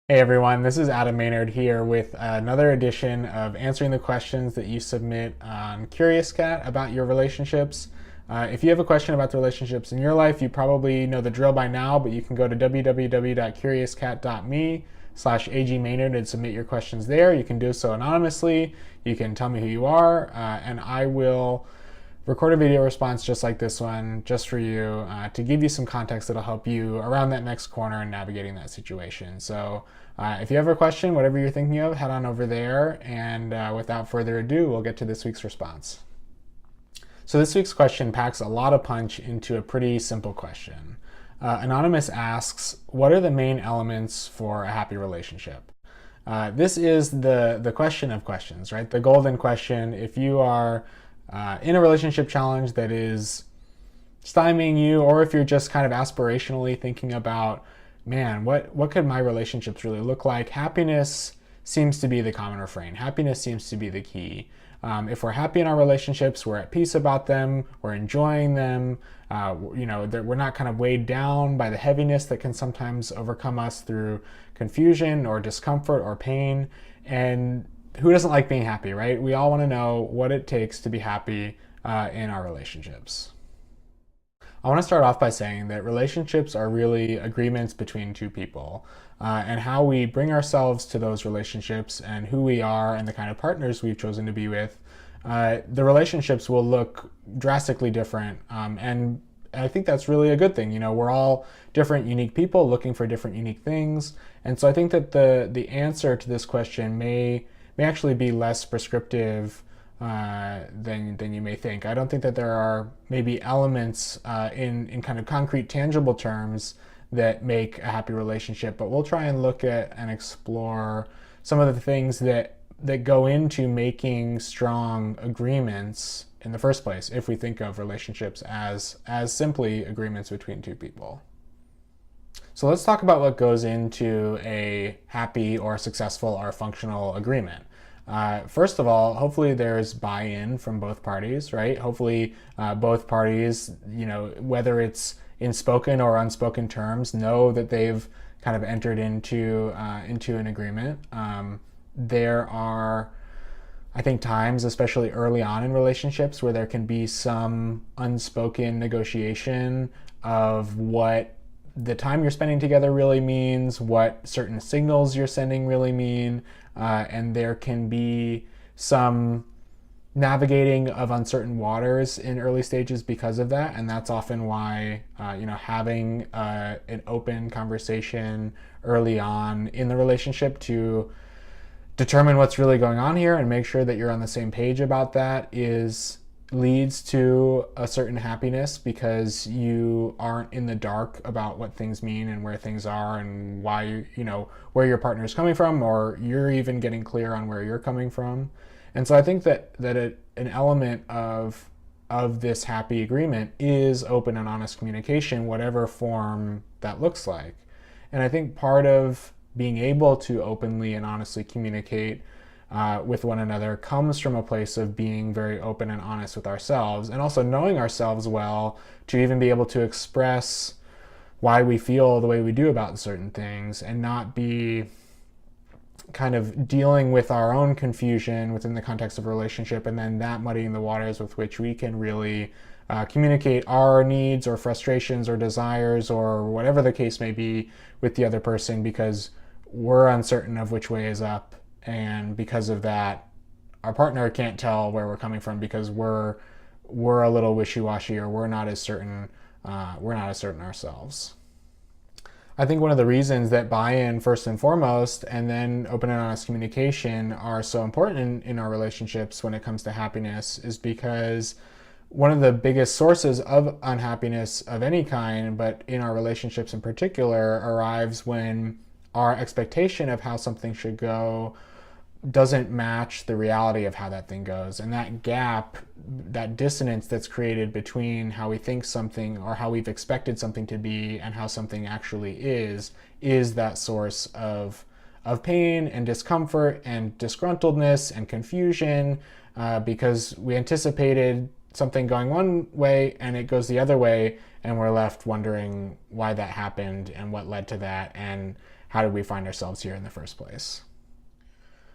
Hey everyone, this is Adam Maynard here with another edition of answering the questions that you submit on Curious Cat about your relationships. If you have a question about the relationships in your life, you probably know the drill by now, but you can go to www.curiouscat.me/agmaynard and submit your questions there. You can do so anonymously. You can tell me who you are, and I will record a video response just like this one, just for you, to give you some context that'll help you around that next corner and navigating that situation. So if you have a question, whatever you're thinking of, head on over there. And without further ado, we'll get to this week's response. So this week's question packs a lot of punch into a pretty simple question. Anonymous asks, what are the main elements for a happy relationship? This is the question of questions, right? The golden question. If you are in a relationship challenge that is stymieing you, or if you're just kind of aspirationally thinking about, man, what could my relationships really look like? Happiness seems to be the common refrain. Happiness seems to be the key. If we're happy in our relationships, we're at peace about them, we're enjoying them, we're not kind of weighed down by the heaviness that can sometimes overcome us through confusion or discomfort or pain. And who doesn't like being happy, right? We all want to know what it takes to be happy in our relationships. I want to start off by saying that relationships are really agreements between two people, and how we bring ourselves to those relationships and who we are and the kind of partners we've chosen to be with. The relationships will look drastically different, and I think that's really a good thing. You know, we're all different, unique people looking for different, unique things, and so I think that the answer to this question may actually be less prescriptive than you may think. I don't think that there are maybe elements in kind of concrete, tangible terms that make a happy relationship, but we'll try and look at and explore some of the things that go into making strong agreements in the first place, if we think of relationships as simply agreements between two people. So let's talk about what goes into a happy or successful or functional agreement. First of all, hopefully there's buy-in from both parties, right? Hopefully both parties, whether it's in spoken or unspoken terms, know that they've kind of entered into an agreement. There are, I think, times, especially early on in relationships, where there can be some unspoken negotiation of what the time you're spending together really means, what certain signals you're sending really mean, and there can be some navigating of uncertain waters in early stages because of that, and that's often why having an open conversation early on in the relationship to determine what's really going on here and make sure that you're on the same page about that leads to a certain happiness, because you aren't in the dark about what things mean and where things are and why, where your partner is coming from, or you're even getting clear on where you're coming from. And so I think that an element of this happy agreement is open and honest communication, whatever form that looks like. And I think part of being able to openly and honestly communicate with one another comes from a place of being very open and honest with ourselves, and also knowing ourselves well to even be able to express why we feel the way we do about certain things, and not be kind of dealing with our own confusion within the context of a relationship, and then that muddying the waters with which we can really communicate our needs or frustrations or desires or whatever the case may be with the other person, because we're uncertain of which way is up. And because of that, our partner can't tell where we're coming from, because we're a little wishy-washy, or we're not as certain ourselves. I think one of the reasons that buy-in first and foremost, and then open and honest communication, are so important in our relationships when it comes to happiness is because one of the biggest sources of unhappiness of any kind, but in our relationships in particular, arrives when our expectation of how something should go doesn't match the reality of how that thing goes. And that gap, that dissonance that's created between how we think something, or how we've expected something to be, and how something actually is that source of pain and discomfort and disgruntledness and confusion, because we anticipated something going one way and it goes the other way, and we're left wondering why that happened and what led to that, and how did we find ourselves here in the first place?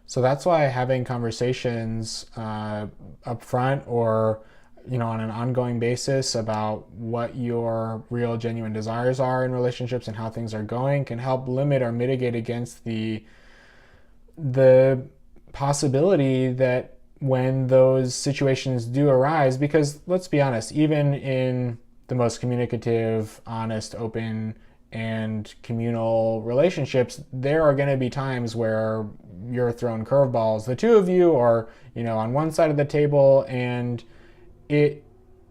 So that's why having conversations up front or on an ongoing basis about what your real genuine desires are in relationships and how things are going can help limit or mitigate against the possibility that when those situations do arise, because let's be honest, even in the most communicative, honest, open, and communal relationships, there are going to be times where you're thrown curveballs. The two of you are, on one side of the table, and it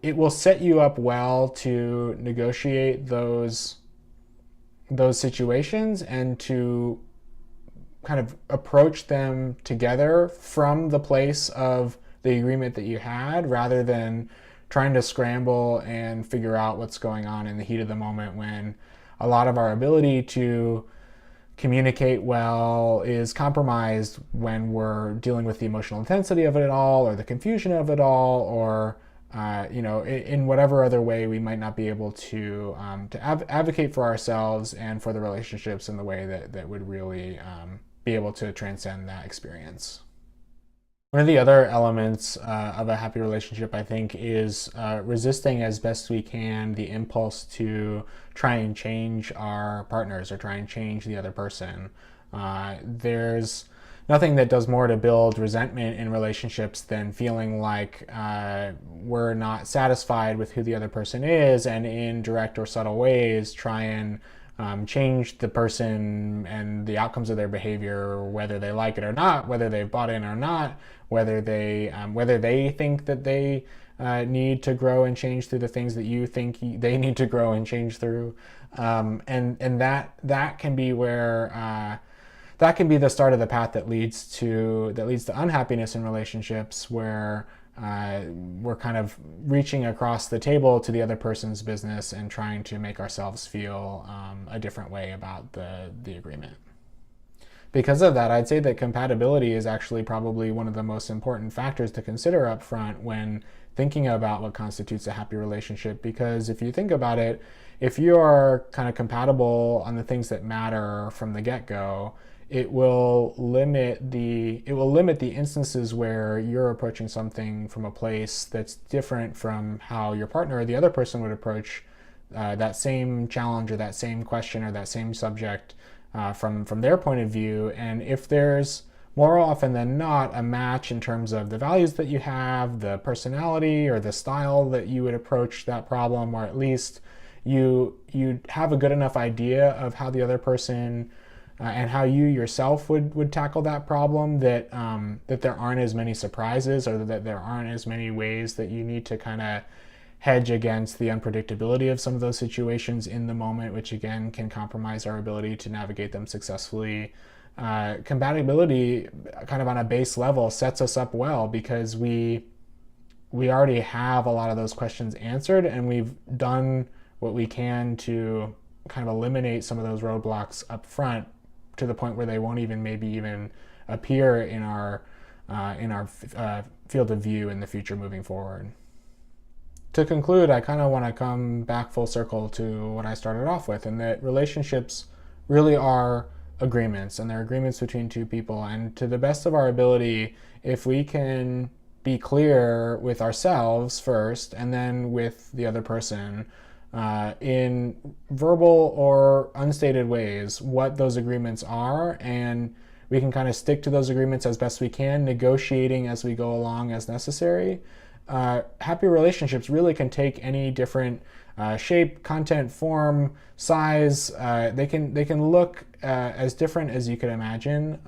will set you up well to negotiate those situations and to kind of approach them together from the place of the agreement that you had, rather than trying to scramble and figure out what's going on in the heat of the moment, when a lot of our ability to communicate well is compromised when we're dealing with the emotional intensity of it all, or the confusion of it all, or in whatever other way we might not be able to advocate for ourselves and for the relationships in the way that would really be able to transcend that experience. One of the other elements of a happy relationship, I think, is resisting as best we can the impulse to try and change our partners or try and change the other person. There's nothing that does more to build resentment in relationships than feeling like we're not satisfied with who the other person is, and in direct or subtle ways try and change the person and the outcomes of their behavior, whether they like it or not, whether they've bought in or not, whether they think that they need to grow and change through the things that you think they need to grow and change through, and that can be where that can be the start of the path that leads to unhappiness in relationships, where we're kind of reaching across the table to the other person's business and trying to make ourselves feel a different way about the agreement. Because of that, I'd say that compatibility is actually probably one of the most important factors to consider up front when thinking about what constitutes a happy relationship. Because if you think about it, if you are kind of compatible on the things that matter from the get-go, it will limit the instances where you're approaching something from a place that's different from how your partner or the other person would approach that same challenge or that same question or that same subject from their point of view. And if there's more often than not a match in terms of the values that you have, the personality or the style that you would approach that problem, or at least you have a good enough idea of how the other person and how you yourself would tackle that problem, that there aren't as many surprises, or that there aren't as many ways that you need to kind of hedge against the unpredictability of some of those situations in the moment, which again can compromise our ability to navigate them successfully. Compatibility, kind of on a base level, sets us up well because we already have a lot of those questions answered, and we've done what we can to kind of eliminate some of those roadblocks up front, to the point where they won't maybe even appear in our field of view in the future moving forward. To conclude, I kind of want to come back full circle to what I started off with, and that relationships really are agreements, and they're agreements between two people. And to the best of our ability, if we can be clear with ourselves first and then with the other person, in verbal or unstated ways, what those agreements are, and we can kind of stick to those agreements as best we can, negotiating as we go along as necessary. Happy relationships really can take any different shape, content, form, size. They can look as different as you could imagine,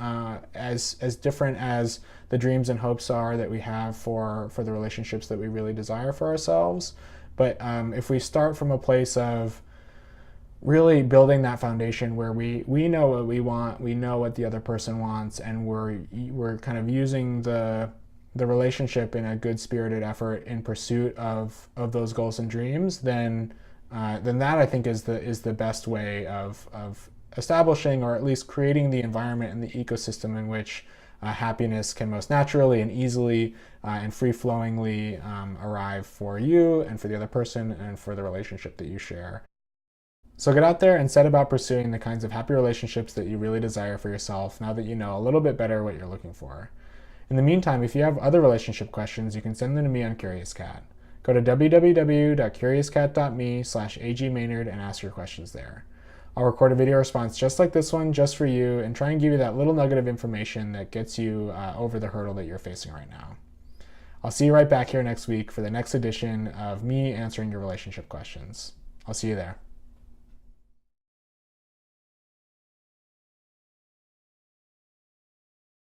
as different as the dreams and hopes are that we have for the relationships that we really desire for ourselves. But if we start from a place of really building that foundation where we know what we want, we know what the other person wants, and we're kind of using the relationship in a good spirited effort in pursuit of those goals and dreams, then that, I think, is the best way of establishing, or at least creating, the environment and the ecosystem in which happiness can most naturally and easily and free-flowingly arrive for you and for the other person and for the relationship that you share. So get out there and set about pursuing the kinds of happy relationships that you really desire for yourself now that you know a little bit better what you're looking for. In the meantime, if you have other relationship questions, you can send them to me on Curious Cat. Go to www.curiouscat.me/agmaynard and ask your questions there. I'll record a video response just like this one, just for you, and try and give you that little nugget of information that gets you over the hurdle that you're facing right now. I'll see you right back here next week for the next edition of me answering your relationship questions. I'll see you there.